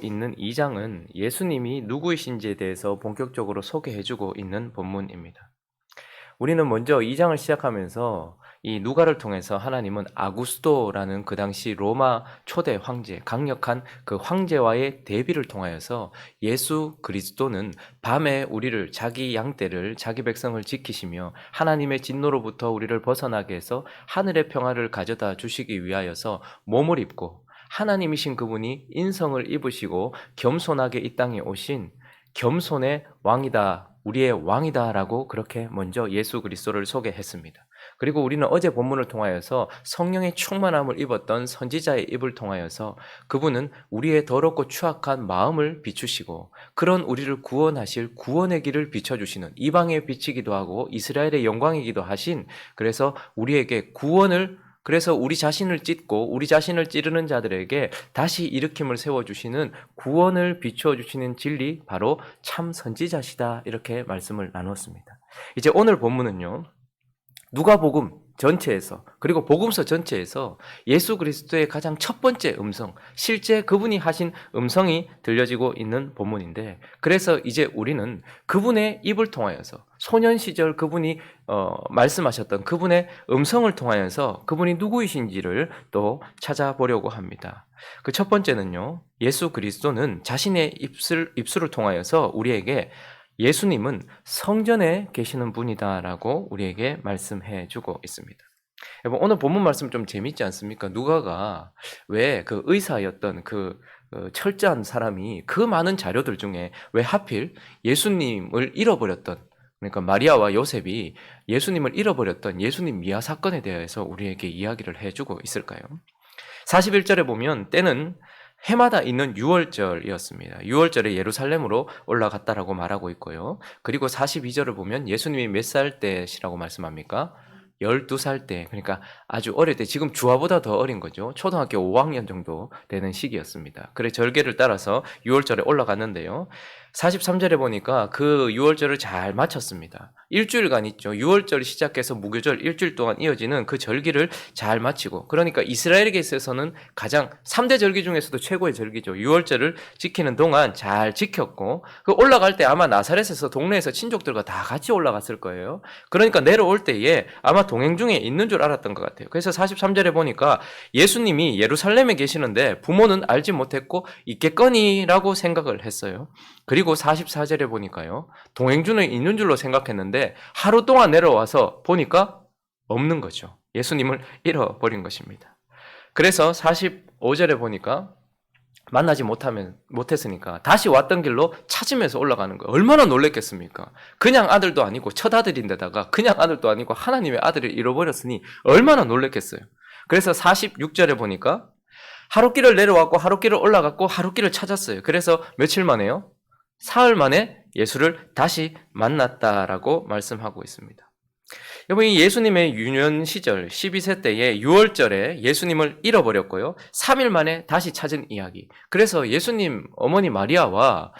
있는 2장은 예수님이 누구이신지에 대해서 본격적으로 소개해주고 있는 본문입니다. 우리는 먼저 2장을 시작하면서 이 누가를 통해서 하나님은 아구스도라는 그 당시 로마 초대 황제, 강력한 그 황제와의 대비를 통하여서 예수 그리스도는 밤에 우리를, 자기 양떼를, 자기 백성을 지키시며 하나님의 진노로부터 우리를 벗어나게 해서 하늘의 평화를 가져다 주시기 위하여서 몸을 입고 하나님이신 그분이 인성을 입으시고 겸손하게 이 땅에 오신 겸손의 왕이다, 우리의 왕이다라고 그렇게 먼저 예수 그리스도를 소개했습니다. 그리고 우리는 어제 본문을 통하여서 성령의 충만함을 입었던 선지자의 입을 통하여서 그분은 우리의 더럽고 추악한 마음을 비추시고 그런 우리를 구원하실 구원의 길을 비춰주시는 이방의 빛이기도 하고 이스라엘의 영광이기도 하신, 그래서 우리에게 구원을, 그래서 우리 자신을 찢고 우리 자신을 찌르는 자들에게 다시 일으킴을 세워주시는 구원을 비추어주시는 진리, 바로 참 선지자시다, 이렇게 말씀을 나눴습니다. 이제 오늘 본문은요, 누가복음 전체에서, 그리고 복음서 전체에서 예수 그리스도의 가장 첫 번째 음성, 실제 그분이 하신 음성이 들려지고 있는 본문인데, 그래서 이제 우리는 그분의 입을 통하여서 소년 시절 그분이 말씀하셨던 그분의 음성을 통하여서 그분이 누구이신지를 또 찾아보려고 합니다. 그 첫 번째는요, 예수 그리스도는 자신의 입술을 통하여서 우리에게 예수님은 성전에 계시는 분이다라고 우리에게 말씀해 주고 있습니다. 여러분, 오늘 본문 말씀 좀 재밌지 않습니까? 누가가 왜 그 의사였던 그 철저한 사람이 그 많은 자료들 중에 왜 하필 예수님을 잃어버렸던, 그러니까 마리아와 요셉이 예수님을 잃어버렸던 예수님 미아 사건에 대해서 우리에게 이야기를 해주고 있을까요? 41절에 보면 때는 해마다 있는 유월절이었습니다. 유월절에 예루살렘으로 올라갔다라고 말하고 있고요. 그리고 42절을 보면 예수님이 몇 살 때시라고 말씀합니까? 12살 때, 그러니까 아주 어릴 때, 지금 주아보다 더 어린 거죠. 초등학교 5학년 정도 되는 시기였습니다. 그래 절개를 따라서 유월절에 올라갔는데요. 43절에 보니까 그 유월절을 잘 마쳤습니다. 일주일간 있죠. 유월절이 시작해서 무교절 일주일 동안 이어지는 그 절기를 잘 마치고, 그러니까 이스라엘에게 있어서는 가장 3대 절기 중에서도 최고의 절기죠. 유월절을 지키는 동안 잘 지켰고, 그 올라갈 때 아마 나사렛에서 동네에서 친족들과 다 같이 올라갔을 거예요. 그러니까 내려올 때에 아마 동행 중에 있는 줄 알았던 것 같아요. 그래서 43절에 보니까 예수님이 예루살렘에 계시는데 부모는 알지 못했고 있겠거니라고 생각을 했어요. 그리고 44절에 보니까요, 동행주는 있는 줄로 생각했는데 하루 동안 내려와서 보니까 없는 거죠. 예수님을 잃어버린 것입니다. 그래서 45절에 보니까 만나지 못했으니까 다시 왔던 길로 찾으면서 올라가는 거예요. 얼마나 놀랬겠습니까? 그냥 아들도 아니고 첫 아들인데다가 그냥 아들도 아니고 하나님의 아들을 잃어버렸으니 얼마나 놀랬겠어요. 그래서 46절에 보니까 하룻길을 내려왔고 하룻길을 올라갔고 하룻길을 찾았어요. 그래서 며칠 만에요? 사흘 만에 예수를 다시 만났다라고 말씀하고 있습니다. 여러분, 이 예수님의 유년 시절 12세 때에 6월절에 예수님을 잃어버렸고요. 3일 만에 다시 찾은 이야기. 그래서 예수님 어머니 마리아와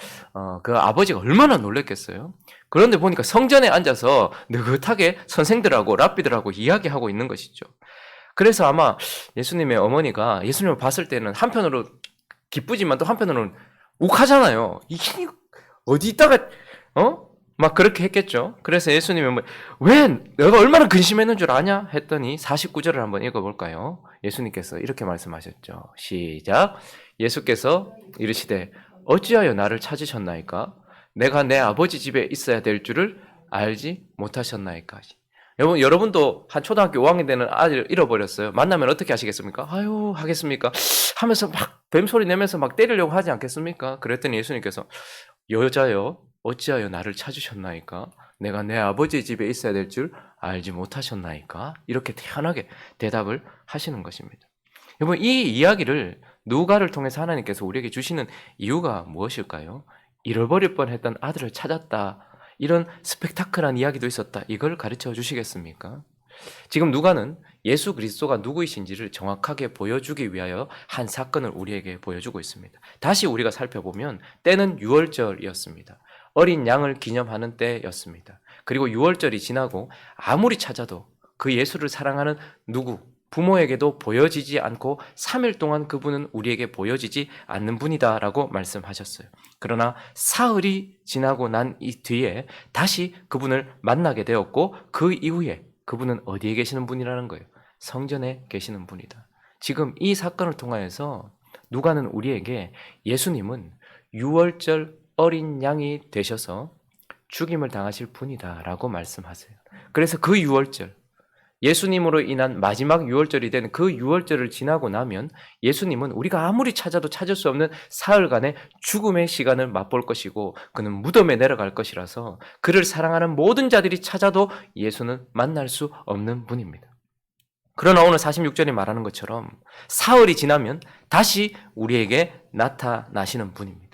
그 아버지가 얼마나 놀랬겠어요. 그런데 보니까 성전에 앉아서 느긋하게 선생들하고 랍비들하고 이야기하고 있는 것이죠. 그래서 아마 예수님의 어머니가 예수님을 봤을 때는 한편으로 기쁘지만 또 한편으로는 욱하잖아요. 이게 어디 있다가 막 그렇게 했겠죠. 그래서 예수님은 왜 내가 얼마나 근심했는 줄 아냐 했더니 49절을 한번 읽어볼까요? 예수님께서 이렇게 말씀하셨죠. 시작. 예수께서 이르시되 어찌하여 나를 찾으셨나이까? 내가 내 아버지 집에 있어야 될 줄을 알지 못하셨나이까? 여러분도 한 초등학교 5학년 되는 아들 잃어버렸어요. 만나면 어떻게 하시겠습니까? 아유, 하겠습니까? 하면서 막 뱀소리 내면서 막 때리려고 하지 않겠습니까? 그랬더니 예수님께서 여자여 어찌하여 나를 찾으셨나이까? 내가 내 아버지 집에 있어야 될 줄 알지 못하셨나이까? 이렇게 태연하게 대답을 하시는 것입니다. 여러분, 이 이야기를 누가를 통해서 하나님께서 우리에게 주시는 이유가 무엇일까요? 잃어버릴 뻔했던 아들을 찾았다, 이런 스펙타클한 이야기도 있었다, 이걸 가르쳐 주시겠습니까? 지금 누가는 예수 그리스도가 누구이신지를 정확하게 보여주기 위하여 한 사건을 우리에게 보여주고 있습니다. 다시 우리가 살펴보면 때는 유월절이었습니다. 어린 양을 기념하는 때였습니다. 그리고 유월절이 지나고 아무리 찾아도 그 예수를 사랑하는 누구, 부모에게도 보여지지 않고 3일 동안 그분은 우리에게 보여지지 않는 분이다라고 말씀하셨어요. 그러나 사흘이 지나고 난 이 뒤에 다시 그분을 만나게 되었고 그 이후에 그분은 어디에 계시는 분이라는 거예요? 성전에 계시는 분이다. 지금 이 사건을 통하여서 누가는 우리에게 예수님은 유월절 어린 양이 되셔서 죽임을 당하실 분이다라고 말씀하세요. 그래서 그 유월절, 예수님으로 인한 마지막 유월절이 된 그 유월절을 지나고 나면 예수님은 우리가 아무리 찾아도 찾을 수 없는 사흘간의 죽음의 시간을 맛볼 것이고 그는 무덤에 내려갈 것이라서 그를 사랑하는 모든 자들이 찾아도 예수는 만날 수 없는 분입니다. 그러나 오늘 46절이 말하는 것처럼 사흘이 지나면 다시 우리에게 나타나시는 분입니다.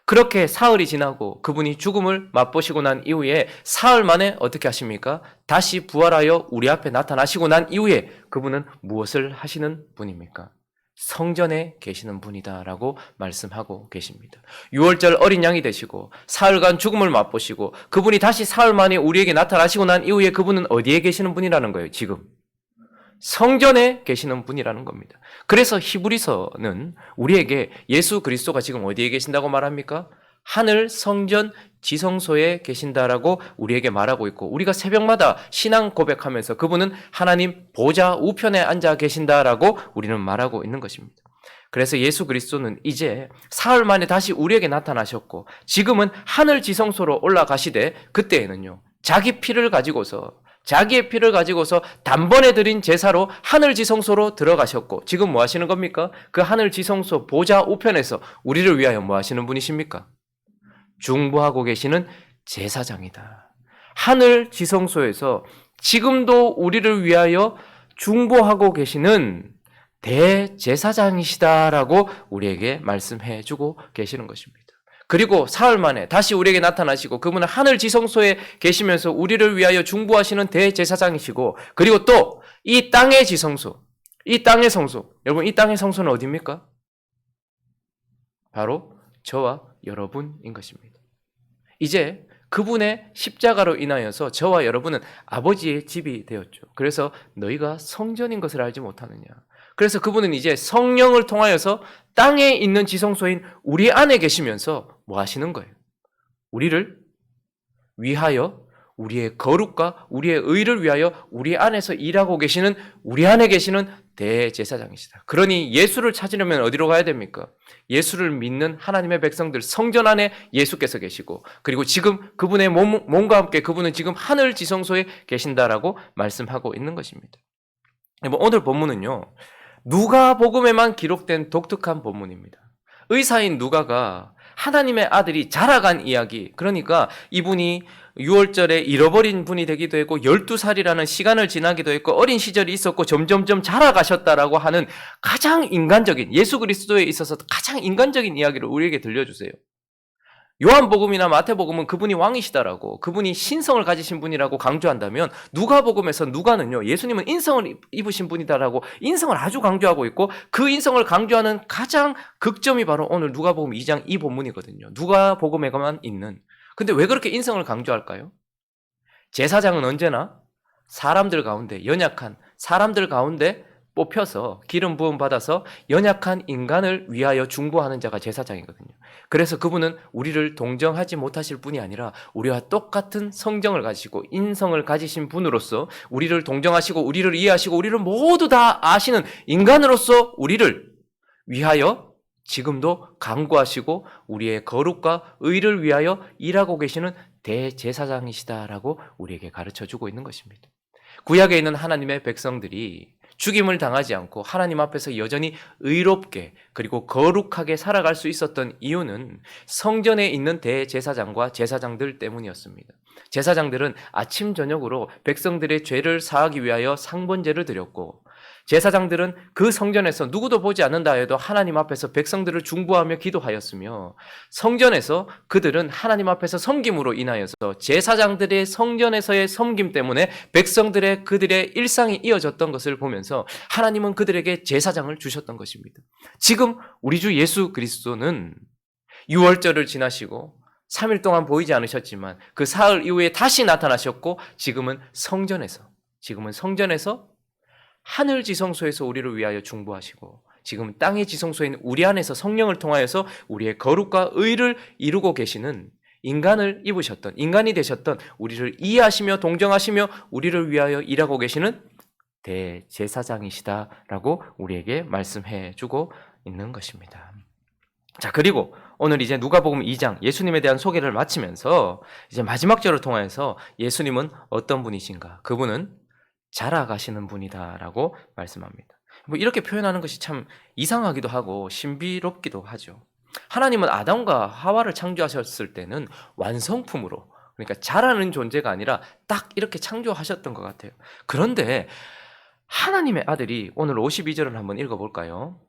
그렇게 사흘이 지나고 그분이 죽음을 맛보시고 난 이후에 사흘 만에 어떻게 하십니까? 다시 부활하여 우리 앞에 나타나시고 난 이후에 그분은 무엇을 하시는 분입니까? 성전에 계시는 분이다라고 말씀하고 계십니다. 유월절 어린 양이 되시고 사흘간 죽음을 맛보시고 그분이 다시 사흘 만에 우리에게 나타나시고 난 이후에 그분은 어디에 계시는 분이라는 거예요, 지금? 성전에 계시는 분이라는 겁니다. 그래서 히브리서는 우리에게 예수 그리스도가 지금 어디에 계신다고 말합니까? 하늘 성전 지성소에 계신다라고 우리에게 말하고 있고 우리가 새벽마다 신앙 고백하면서 그분은 하나님 보좌 우편에 앉아 계신다라고 우리는 말하고 있는 것입니다. 그래서 예수 그리스도는 이제 사흘 만에 다시 우리에게 나타나셨고 지금은 하늘 지성소로 올라가시되 그때에는요 자기의 피를 가지고서 단번에 드린 제사로 하늘 지성소로 들어가셨고 지금 뭐 하시는 겁니까? 그 하늘 지성소 보좌 우편에서 우리를 위하여 뭐 하시는 분이십니까? 중보하고 계시는 제사장이다. 하늘 지성소에서 지금도 우리를 위하여 중보하고 계시는 대제사장이시다라고 우리에게 말씀해 주고 계시는 것입니다. 그리고 사흘 만에 다시 우리에게 나타나시고 그분은 하늘 지성소에 계시면서 우리를 위하여 중보하시는 대제사장이시고 그리고 또 이 땅의 지성소, 이 땅의 성소, 여러분 이 땅의 성소는 어디입니까? 바로 저와 여러분인 것입니다. 이제 그분의 십자가로 인하여서 저와 여러분은 아버지의 집이 되었죠. 그래서 너희가 성전인 것을 알지 못하느냐. 그래서 그분은 이제 성령을 통하여서 땅에 있는 지성소인 우리 안에 계시면서 뭐 하시는 거예요? 우리를 위하여 우리의 거룩과 우리의 의를 위하여 우리 안에서 일하고 계시는 우리 안에 계시는 대제사장이시다. 그러니 예수를 찾으려면 어디로 가야 됩니까? 예수를 믿는 하나님의 백성들 성전 안에 예수께서 계시고 그리고 지금 그분의 몸과 함께 그분은 지금 하늘 지성소에 계신다라고 말씀하고 있는 것입니다. 오늘 본문은요. 누가복음에만 기록된 독특한 본문입니다. 의사인 누가가 하나님의 아들이 자라간 이야기, 그러니까 이분이 6월절에 잃어버린 분이 되기도 했고 12살이라는 시간을 지나기도 했고 어린 시절이 있었고 점점점 자라가셨다라고 하는 가장 인간적인 예수 그리스도에 있어서 가장 인간적인 이야기를 우리에게 들려주세요. 요한복음이나 마태복음은 그분이 왕이시다라고 그분이 신성을 가지신 분이라고 강조한다면 누가복음에서 누가는요 예수님은 인성을 입으신 분이다라고 인성을 아주 강조하고 있고 그 인성을 강조하는 가장 극점이 바로 오늘 누가복음 2장 이 본문이거든요. 누가복음에만 있는. 근데 왜 그렇게 인성을 강조할까요? 제사장은 언제나 사람들 가운데 연약한 사람들 가운데 뽑혀서 기름 부음 받아서 연약한 인간을 위하여 중보하는 자가 제사장이거든요. 그래서 그분은 우리를 동정하지 못하실 분이 아니라 우리와 똑같은 성정을 가지시고 인성을 가지신 분으로서 우리를 동정하시고 우리를 이해하시고 우리를 모두 다 아시는 인간으로서 우리를 위하여 지금도 간구하시고 우리의 거룩과 의를 위하여 일하고 계시는 대제사장이시다라고 우리에게 가르쳐주고 있는 것입니다. 구약에 있는 하나님의 백성들이 죽임을 당하지 않고 하나님 앞에서 여전히 의롭게 그리고 거룩하게 살아갈 수 있었던 이유는 성전에 있는 대제사장과 제사장들 때문이었습니다. 제사장들은 아침 저녁으로 백성들의 죄를 사하기 위하여 상번제를 드렸고 제사장들은 그 성전에서 누구도 보지 않는다 해도 하나님 앞에서 백성들을 중보하며 기도하였으며 성전에서 그들은 하나님 앞에서 섬김으로 인하여서 제사장들의 성전에서의 섬김 때문에 백성들의 그들의 일상이 이어졌던 것을 보면서 하나님은 그들에게 제사장을 주셨던 것입니다. 지금 우리 주 예수 그리스도는 유월절을 지나시고 3일 동안 보이지 않으셨지만 그 사흘 이후에 다시 나타나셨고 지금은 성전에서 하늘 지성소에서 우리를 위하여 중보하시고 지금 땅의 지성소에 있는 우리 안에서 성령을 통하여서 우리의 거룩과 의를 이루고 계시는 인간을 입으셨던, 인간이 되셨던, 우리를 이해하시며 동정하시며 우리를 위하여 일하고 계시는 대제사장이시다라고 우리에게 말씀해 주고 있는 것입니다. 자, 그리고 오늘 이제 누가복음 2장 예수님에 대한 소개를 마치면서 이제 마지막 절을 통해서 예수님은 어떤 분이신가? 그분은 자라가시는 분이다라고 말씀합니다. 뭐 이렇게 표현하는 것이 참 이상하기도 하고 신비롭기도 하죠. 하나님은 아담과 하와를 창조하셨을 때는 완성품으로, 그러니까 자라는 존재가 아니라 딱 이렇게 창조하셨던 것 같아요. 그런데 하나님의 아들이, 오늘 52절을 한번 읽어볼까요?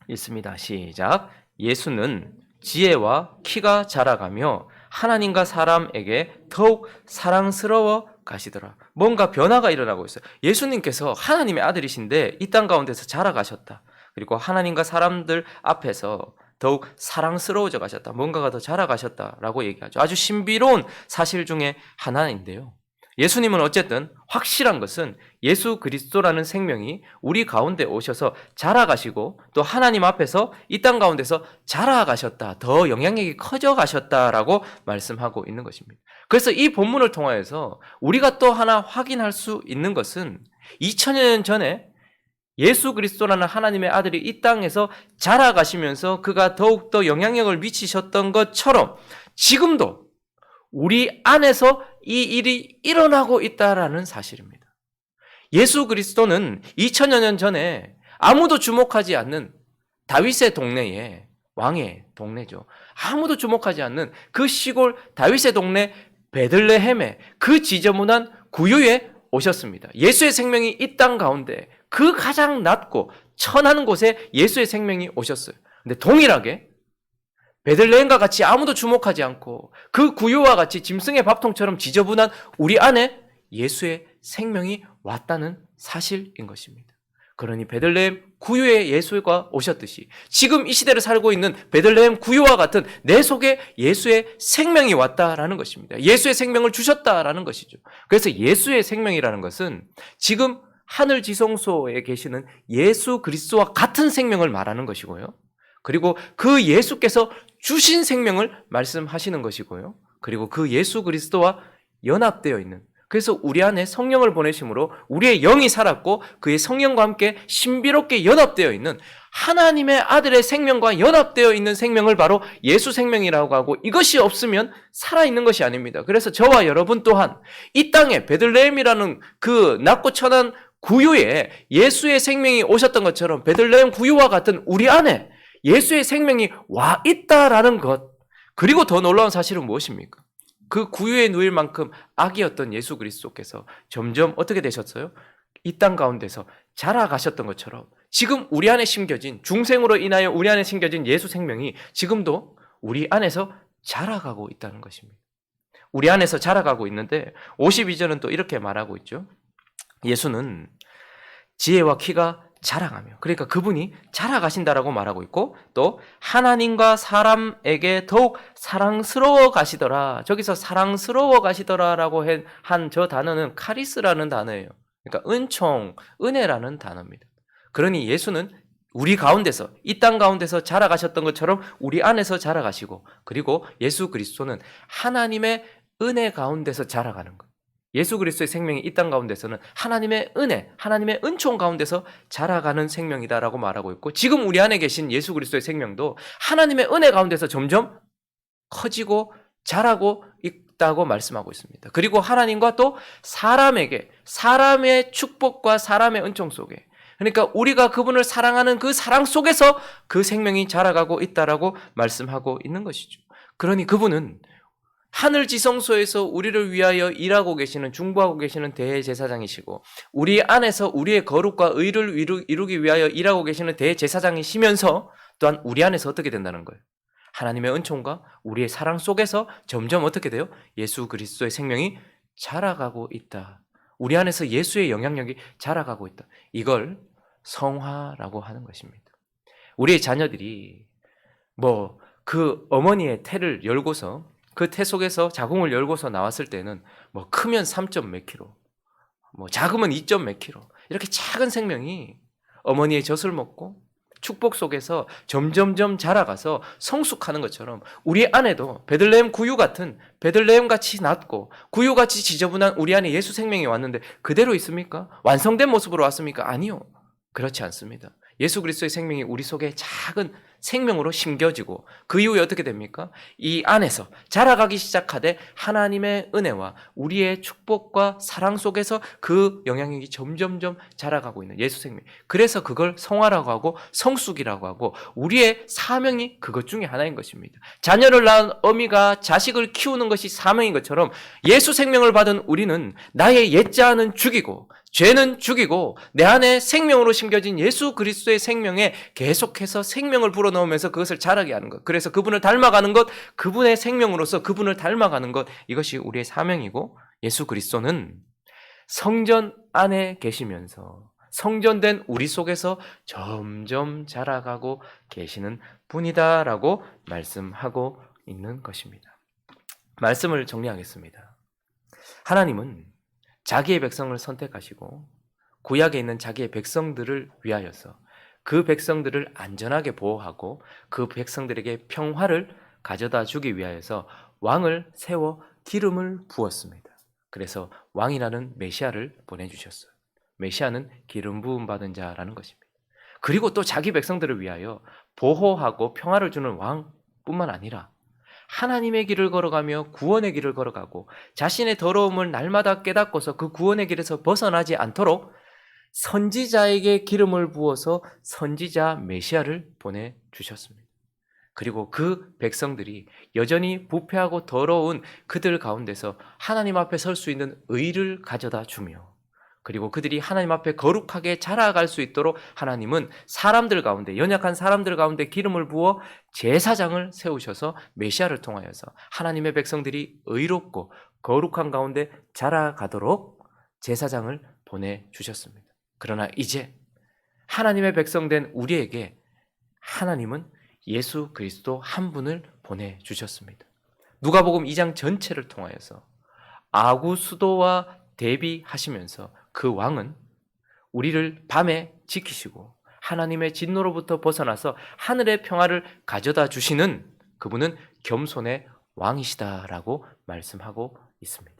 읽습니다. 시작. 예수는 지혜와 키가 자라가며 하나님과 사람에게 더욱 사랑스러워 가시더라. 뭔가 변화가 일어나고 있어요. 예수님께서 하나님의 아들이신데 이 땅 가운데서 자라가셨다. 그리고 하나님과 사람들 앞에서 더욱 사랑스러워져 가셨다. 뭔가가 더 자라가셨다라고 얘기하죠. 아주 신비로운 사실 중에 하나인데요. 예수님은 어쨌든 확실한 것은 예수 그리스도라는 생명이 우리 가운데 오셔서 자라가시고 또 하나님 앞에서 이 땅 가운데서 자라가셨다. 더 영향력이 커져 가셨다라고 말씀하고 있는 것입니다. 그래서 이 본문을 통하여서 우리가 또 하나 확인할 수 있는 것은 2000년 전에 예수 그리스도라는 하나님의 아들이 이 땅에서 자라가시면서 그가 더욱더 영향력을 미치셨던 것처럼 지금도 우리 안에서 이 일이 일어나고 있다라는 사실입니다. 예수 그리스도는 2000여 년 전에 아무도 주목하지 않는 다윗의 동네에, 왕의 동네죠. 아무도 주목하지 않는 그 시골 다윗의 동네 베들레헴의 그 지저분한 구유에 오셨습니다. 예수의 생명이 이 땅 가운데 그 가장 낮고 천한 곳에 예수의 생명이 오셨어요. 근데 동일하게 베들레헴과 같이 아무도 주목하지 않고 그 구유와 같이 짐승의 밥통처럼 지저분한 우리 안에 예수의 생명이 왔다는 사실인 것입니다. 그러니 베들레헴 구유에 예수가 오셨듯이 지금 이 시대를 살고 있는 베들레헴 구유와 같은 내 속에 예수의 생명이 왔다라는 것입니다. 예수의 생명을 주셨다라는 것이죠. 그래서 예수의 생명이라는 것은 지금 하늘 지성소에 계시는 예수 그리스도와 같은 생명을 말하는 것이고요. 그리고 그 예수께서 주신 생명을 말씀하시는 것이고요. 그리고 그 예수 그리스도와 연합되어 있는, 그래서 우리 안에 성령을 보내심으로 우리의 영이 살았고 그의 성령과 함께 신비롭게 연합되어 있는 하나님의 아들의 생명과 연합되어 있는 생명을 바로 예수 생명이라고 하고, 이것이 없으면 살아있는 것이 아닙니다. 그래서 저와 여러분 또한 이 땅에 베들레헴이라는 그 낮고 천한 구유에 예수의 생명이 오셨던 것처럼 베들레헴 구유와 같은 우리 안에 예수의 생명이 와 있다라는 것. 그리고 더 놀라운 사실은 무엇입니까? 그 구유에 누일 만큼 악이었던 예수 그리스도께서 점점 어떻게 되셨어요? 이 땅 가운데서 자라가셨던 것처럼 지금 우리 안에 심겨진, 중생으로 인하여 우리 안에 심겨진 예수 생명이 지금도 우리 안에서 자라가고 있다는 것입니다. 우리 안에서 자라가고 있는데 52절은 또 이렇게 말하고 있죠. 예수는 지혜와 키가 자라가며, 그러니까 그분이 자라가신다라고 말하고 있고, 또 하나님과 사람에게 더욱 사랑스러워 가시더라. 저기서 사랑스러워 가시더라라고 한 저 단어는 카리스라는 단어예요. 그러니까 은총, 은혜라는 단어입니다. 그러니 예수는 우리 가운데서, 이 땅 가운데서 자라가셨던 것처럼 우리 안에서 자라가시고, 그리고 예수 그리스도는 하나님의 은혜 가운데서 자라가는 것. 예수 그리스도의 생명이 이 땅 가운데서는 하나님의 은혜, 하나님의 은총 가운데서 자라가는 생명이다라고 말하고 있고, 지금 우리 안에 계신 예수 그리스도의 생명도 하나님의 은혜 가운데서 점점 커지고 자라고 있다고 말씀하고 있습니다. 그리고 하나님과 또 사람에게, 사람의 축복과 사람의 은총 속에, 그러니까 우리가 그분을 사랑하는 그 사랑 속에서 그 생명이 자라가고 있다라고 말씀하고 있는 것이죠. 그러니 그분은 하늘 지성소에서 우리를 위하여 일하고 계시는, 중보하고 계시는 대제사장이시고, 우리 안에서 우리의 거룩과 의를 이루기 위하여 일하고 계시는 대제사장이시면서 또한 우리 안에서 어떻게 된다는 거예요? 하나님의 은총과 우리의 사랑 속에서 점점 어떻게 돼요? 예수 그리스도의 생명이 자라가고 있다. 우리 안에서 예수의 영향력이 자라가고 있다. 이걸 성화라고 하는 것입니다. 우리의 자녀들이 그 어머니의 태를 열고서 그 태 속에서 자궁을 열고서 나왔을 때는 크면 3점 몇 킬로, 뭐 작으면 2점 몇 킬로 이렇게 작은 생명이 어머니의 젖을 먹고 축복 속에서 점점점 자라가서 성숙하는 것처럼 우리 안에도 베들레헴 구유 같은 베들레헴 같이 낮고 구유 같이 지저분한 우리 안에 예수 생명이 왔는데 그대로 있습니까? 완성된 모습으로 왔습니까? 아니요. 그렇지 않습니다. 예수 그리스도의 생명이 우리 속에 작은 생명으로 심겨지고 그 이후에 어떻게 됩니까? 이 안에서 자라가기 시작하되 하나님의 은혜와 우리의 축복과 사랑 속에서 그 영향력이 점점점 자라가고 있는 예수 생명. 그래서 그걸 성화라고 하고 성숙이라고 하고 우리의 사명이 그것 중에 하나인 것입니다. 자녀를 낳은 어미가 자식을 키우는 것이 사명인 것처럼 예수 생명을 받은 우리는 나의 옛자는 죽이고 죄는 죽이고 내 안에 생명으로 심겨진 예수 그리스도의 생명에 계속해서 생명을 불어넣으면서 그것을 자라게 하는 것. 그래서 그분을 닮아가는 것, 그분의 생명으로서 그분을 닮아가는 것, 이것이 우리의 사명이고 예수 그리스도는 성전 안에 계시면서 성전된 우리 속에서 점점 자라가고 계시는 분이다라고 말씀하고 있는 것입니다. 말씀을 정리하겠습니다. 하나님은 자기의 백성을 선택하시고 구약에 있는 자기의 백성들을 위하여서 그 백성들을 안전하게 보호하고 그 백성들에게 평화를 가져다 주기 위하여서 왕을 세워 기름을 부었습니다. 그래서 왕이라는 메시아를 보내주셨어요. 메시아는 기름 부음 받은 자라는 것입니다. 그리고 또 자기 백성들을 위하여 보호하고 평화를 주는 왕뿐만 아니라 하나님의 길을 걸어가며 구원의 길을 걸어가고 자신의 더러움을 날마다 깨닫고서 그 구원의 길에서 벗어나지 않도록 선지자에게 기름을 부어서 선지자 메시아를 보내주셨습니다. 그리고 그 백성들이 여전히 부패하고 더러운 그들 가운데서 하나님 앞에 설 수 있는 의를 가져다 주며 그리고 그들이 하나님 앞에 거룩하게 자라갈 수 있도록 하나님은 사람들 가운데 연약한 사람들 가운데 기름을 부어 제사장을 세우셔서 메시아를 통하여서 하나님의 백성들이 의롭고 거룩한 가운데 자라가도록 제사장을 보내주셨습니다. 그러나 이제 하나님의 백성된 우리에게 하나님은 예수 그리스도 한 분을 보내주셨습니다. 누가복음 2장 전체를 통하여서 아구수도와 대비하시면서 그 왕은 우리를 밤에 지키시고 하나님의 진노로부터 벗어나서 하늘의 평화를 가져다 주시는 그분은 겸손의 왕이시다라고 말씀하고 있습니다.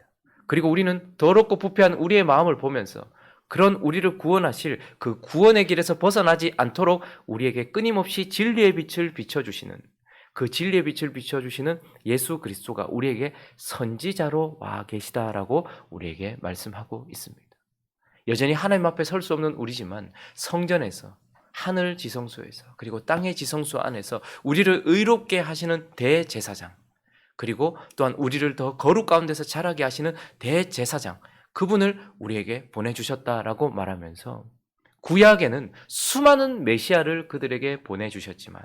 그리고 우리는 더럽고 부패한 우리의 마음을 보면서 그런 우리를 구원하실 그 구원의 길에서 벗어나지 않도록 우리에게 끊임없이 진리의 빛을 비춰주시는 그 진리의 빛을 비춰주시는 예수 그리스도가 우리에게 선지자로 와 계시다라고 우리에게 말씀하고 있습니다. 여전히 하나님 앞에 설 수 없는 우리지만 성전에서 하늘 지성소에서 그리고 땅의 지성소 안에서 우리를 의롭게 하시는 대제사장 그리고 또한 우리를 더 거룩 가운데서 자라게 하시는 대제사장 그분을 우리에게 보내주셨다라고 말하면서 구약에는 수많은 메시아를 그들에게 보내주셨지만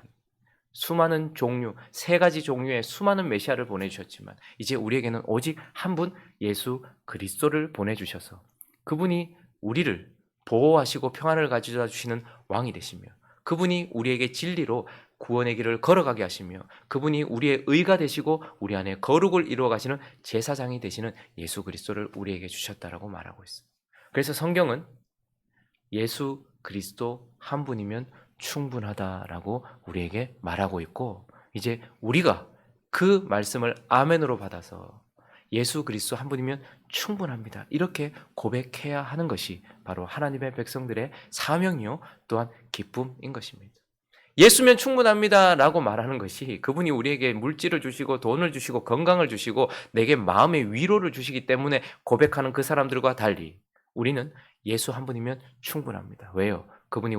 수많은 종류, 3가지 종류의 수많은 메시아를 보내주셨지만 이제 우리에게는 오직 한 분 예수 그리스도를 보내주셔서 그분이 우리를 보호하시고 평안을 가져다 주시는 왕이 되시며 그분이 우리에게 진리로 구원의 길을 걸어가게 하시며 그분이 우리의 의가 되시고 우리 안에 거룩을 이루어 가시는 제사장이 되시는 예수 그리스도를 우리에게 주셨다라고 말하고 있습니다. 그래서 성경은 예수 그리스도 한 분이면 충분하다라고 우리에게 말하고 있고 이제 우리가 그 말씀을 아멘으로 받아서 예수 그리스도 한 분이면 충분합니다. 이렇게 고백해야 하는 것이 바로 하나님의 백성들의 사명이요 또한 기쁨인 것입니다. 예수면 충분합니다 라고 말하는 것이 그분이 우리에게 물질을 주시고 돈을 주시고 건강을 주시고 내게 마음의 위로를 주시기 때문에 고백하는 그 사람들과 달리 우리는 예수 한 분이면 충분합니다. 왜요? 그분이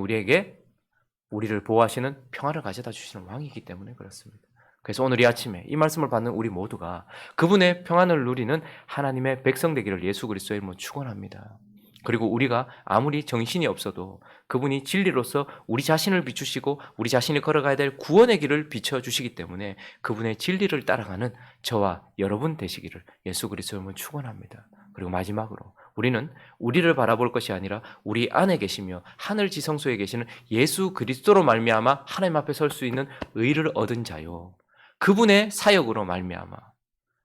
우리를 보호하시는 평화를 가져다 주시는 왕이기 때문에 그렇습니다. 그래서 오늘 이 아침에 이 말씀을 받는 우리 모두가 그분의 평안을 누리는 하나님의 백성 되기를 예수 그리스도의 이름으로 축원합니다. 그리고 우리가 아무리 정신이 없어도 그분이 진리로서 우리 자신을 비추시고 우리 자신이 걸어가야 될 구원의 길을 비춰주시기 때문에 그분의 진리를 따라가는 저와 여러분 되시기를 예수 그리스도의 이름으로 축원합니다. 그리고 마지막으로 우리는 우리를 바라볼 것이 아니라 우리 안에 계시며 하늘 지성소에 계시는 예수 그리스도로 말미암아 하나님 앞에 설 수 있는 의를 얻은 자요. 그분의 사역으로 말미암아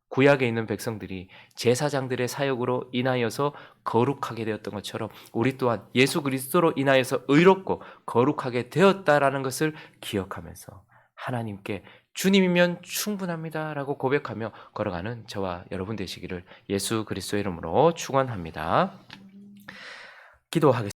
구약에 있는 백성들이 제사장들의 사역으로 인하여서 거룩하게 되었던 것처럼 우리 또한 예수 그리스도로 인하여서 의롭고 거룩하게 되었다라는 것을 기억하면서 하나님께 주님이면 충분합니다라고 고백하며 걸어가는 저와 여러분 되시기를 예수 그리스도의 이름으로 축원합니다. 기도하겠습니다.